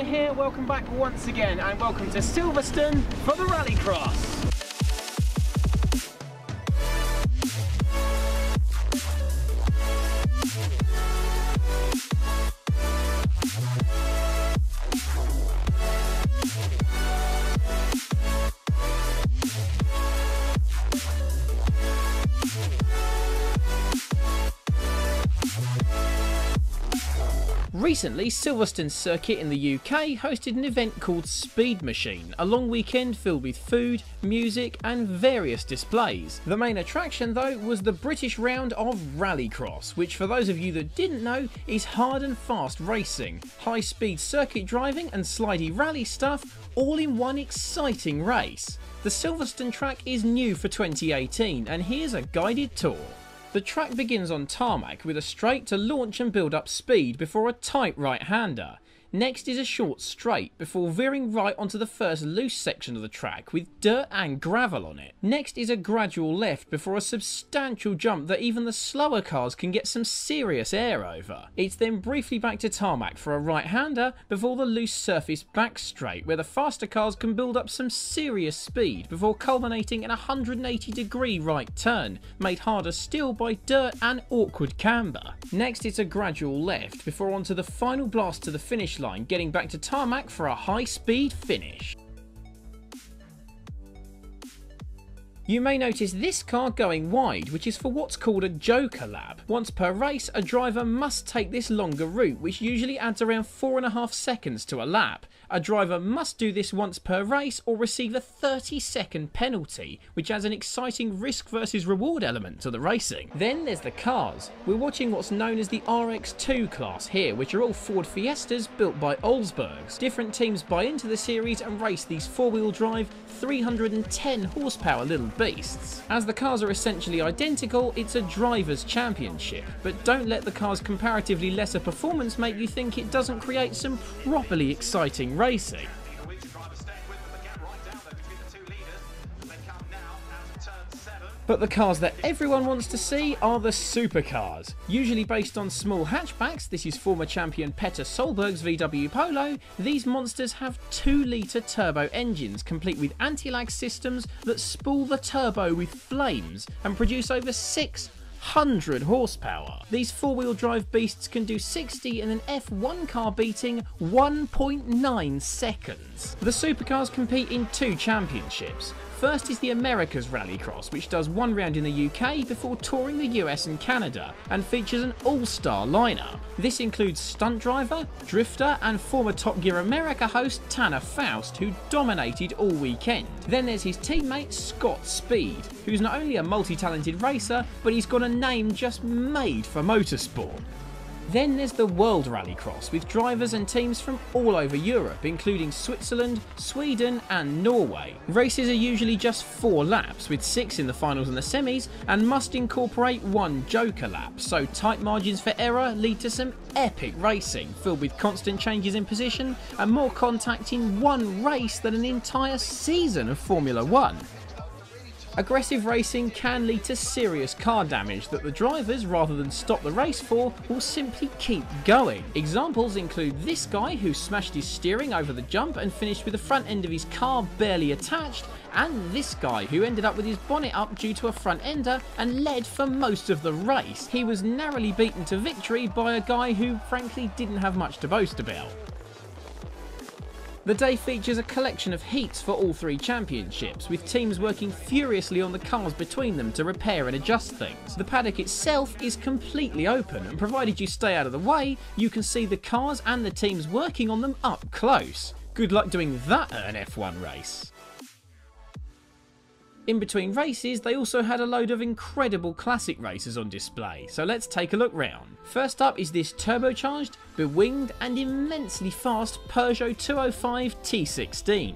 Corner here, welcome back once again and welcome to Silverstone for the Rallycross. Recently, Silverstone Circuit in the UK hosted an event called Speed Machine, a long weekend filled with food, music and various displays. The main attraction though was the British round of Rallycross, which for those of you that didn't know is hard and fast racing, high speed circuit driving and slidey rally stuff all in one exciting race. The Silverstone track is new for 2018 and here's a guided tour. The track begins on tarmac with a straight to launch and build up speed before a tight right-hander. Next is a short straight before veering right onto the first loose section of the track with dirt and gravel on it. Next is a gradual left before a substantial jump that even the slower cars can get some serious air over. It's then briefly back to tarmac for a right-hander before the loose surface back straight where the faster cars can build up some serious speed before culminating in a 180-degree right turn, made harder still by dirt and awkward camber. Next it's a gradual left before onto the final blast to the finish line, getting back to tarmac for a high-speed finish. You may notice this car going wide, which is for what's called a joker lap. Once per race, a driver must take this longer route, which usually adds around 4.5 seconds to a lap. A driver must do this once per race or receive a 30-second penalty, which adds an exciting risk versus reward element to the racing. Then there's the cars. We're watching what's known as the RX2 class here, which are all Ford Fiestas built by Oldsbergs. Different teams buy into the series and race these four-wheel drive, 310 horsepower little beasts. As the cars are essentially identical, it's a driver's championship, but don't let the car's comparatively lesser performance make you think it doesn't create some properly exciting racing. But the cars that everyone wants to see are the supercars. Usually based on small hatchbacks, this is former champion Petter Solberg's VW Polo, these monsters have 2-litre turbo engines complete with anti-lag systems that spool the turbo with flames and produce over 600 horsepower. These four-wheel drive beasts can do 60 in an F1 car beating 1.9 seconds. The supercars compete in 2 championships. First is the America's Rallycross, which does one round in the UK before touring the US and Canada, and features an all-star lineup. This includes stunt driver, drifter and former Top Gear America host Tanner Faust, who dominated all weekend. Then there's his teammate Scott Speed, who's not only a multi-talented racer, but he's got a name just made for motorsport. Then there's the World Rallycross, with drivers and teams from all over Europe, including Switzerland, Sweden and Norway. Races are usually just 4 laps, with 6 in the finals and the semis, and must incorporate 1 joker lap, so tight margins for error lead to some epic racing, filled with constant changes in position and more contact in one race than an entire season of Formula 1. Aggressive racing can lead to serious car damage that the drivers, rather than stop the race for, will simply keep going. Examples include this guy who smashed his steering over the jump and finished with the front end of his car barely attached, and this guy who ended up with his bonnet up due to a front ender and led for most of the race. He was narrowly beaten to victory by a guy who frankly didn't have much to boast about. The day features a collection of heats for all 3 championships, with teams working furiously on the cars between them to repair and adjust things. The paddock itself is completely open, and provided you stay out of the way, you can see the cars and the teams working on them up close. Good luck doing that at an F1 race. In between races, they also had a load of incredible classic races on display, so let's take a look round. First up is this turbocharged, bewinged and immensely fast Peugeot 205 T16.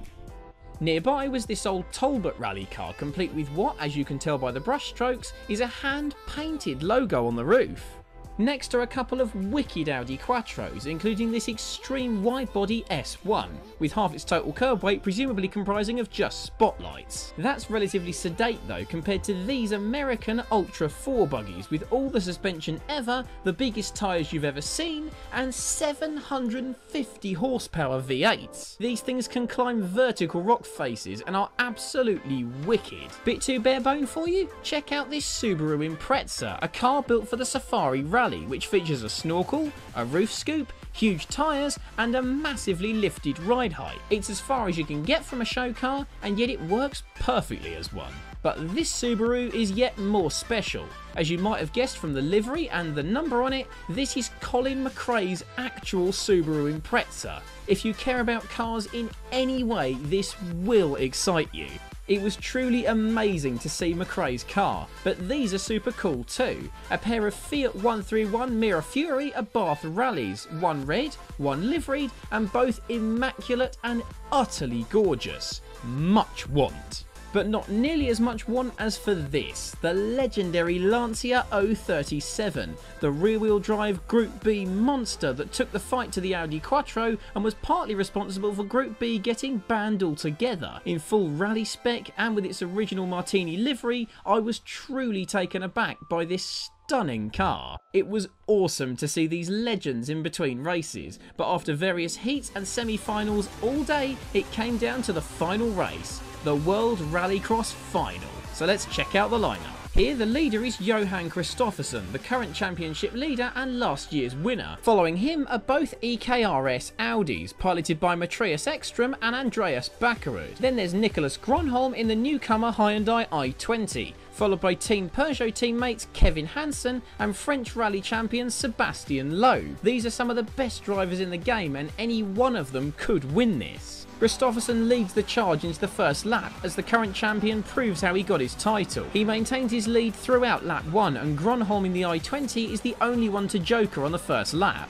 Nearby was this old Talbot rally car, complete with what, as you can tell by the brushstrokes, is a hand-painted logo on the roof. Next are a couple of wicked Audi Quattros, including this extreme wide-body S1, with half its total curb weight presumably comprising of just spotlights. That's relatively sedate though compared to these American Ultra 4 buggies with all the suspension ever, the biggest tyres you've ever seen, and 750 horsepower V8s. These things can climb vertical rock faces and are absolutely wicked. Bit too bare bone for you? Check out this Subaru Impreza, a car built for the Safari Rally, which features a snorkel, a roof scoop, huge tyres and a massively lifted ride height. It's as far as you can get from a show car, and yet it works perfectly as one. But this Subaru is yet more special. As you might have guessed from the livery and the number on it, this is Colin McRae's actual Subaru Impreza. If you care about cars in any way, this will excite you. It was truly amazing to see McRae's car, but these are super cool too. A pair of Fiat 131 Mira Fury Abarth Rallies, one red, one liveried, and both immaculate and utterly gorgeous. Much want. But not nearly as much want as for this, the legendary Lancia 037, the rear-wheel drive Group B monster that took the fight to the Audi Quattro and was partly responsible for Group B getting banned altogether. In full rally spec and with its original Martini livery, I was truly taken aback by this stunning car. It was awesome to see these legends in between races, but after various heats and semi-finals all day, it came down to the final race, the World Rallycross Final. So let's check out the lineup. Here the leader is Johan Kristoffersson, the current championship leader and last year's winner. Following him are both EKRS Audis, piloted by Matthias Ekström and Andreas Backerud. Then there's Nicholas Gronholm in the newcomer Hyundai i20, followed by Team Peugeot teammates Kevin Hansen and French rally champion Sébastien Loeb. These are some of the best drivers in the game and any one of them could win this. Kristoffersson leads the charge into the first lap as the current champion proves how he got his title. He maintains his lead throughout lap 1 and Gronholm in the i20 is the only one to joker on the first lap.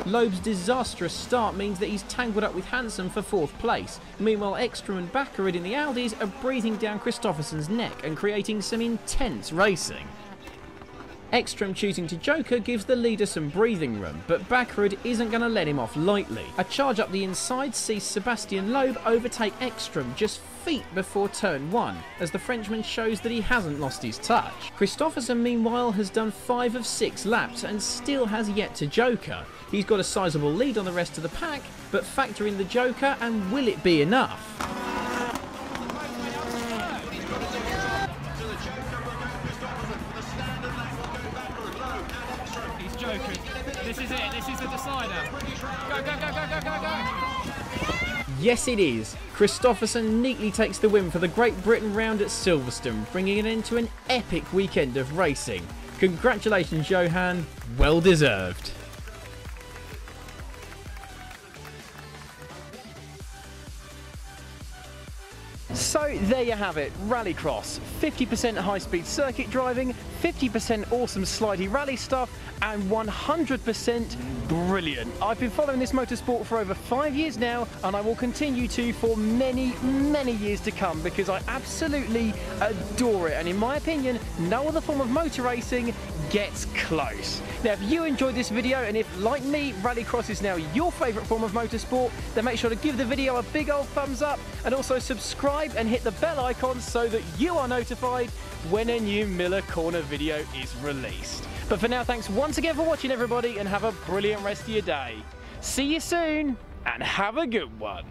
Loeb's disastrous start means that he's tangled up with Hansen for 4th place. Meanwhile, Ekström and Backerud in the Audis are breathing down Kristoffersson's neck and creating some intense racing. Ekström choosing to joker gives the leader some breathing room, but Backerud isn't going to let him off lightly. A charge up the inside sees Sébastien Loeb overtake Ekström just feet before turn 1, as the Frenchman shows that he hasn't lost his touch. Kristoffersson meanwhile has done 5 of 6 laps and still has yet to joker. He's got a sizable lead on the rest of the pack, but factor in the joker and will it be enough? This is it, this is the decider. Go, go, go, go, go, go, go. Yes it is. Kristoffersson neatly takes the win for the Great Britain round at Silverstone, bringing an end to an epic weekend of racing. Congratulations Johan, well deserved. So there you have it, Rallycross. 50% high-speed circuit driving, 50% awesome slidey rally stuff, and 100% brilliant. I've been following this motorsport for over 5 years now, and I will continue to for many, many years to come because I absolutely adore it. And in my opinion, no other form of motor racing gets close. Now, if you enjoyed this video, and if, like me, Rallycross is now your favourite form of motorsport, then make sure to give the video a big old thumbs up, and also subscribe and hit the bell icon so that you are notified when a new Miller Corner video is released. But for now, thanks once again for watching everybody, and have a brilliant rest of your day. See you soon, and have a good one.